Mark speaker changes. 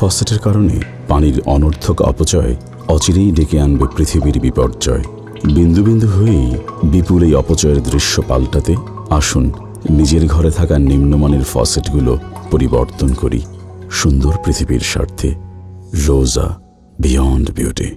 Speaker 1: ফসেটের কারণে পানির অনর্থক অপচয় অচিরেই ডেকে আনবে পৃথিবীর বিপর্যয়। বিন্দু বিন্দু হয়েই বিপুল এই অপচয়ের দৃশ্য পাল্টাতে আসুন নিজের ঘরে থাকা নিম্নমানের ফসেটগুলো পরিবর্তন করি সুন্দর পৃথিবীর স্বার্থে। রোজা, বিয়ন্ড বিউটি।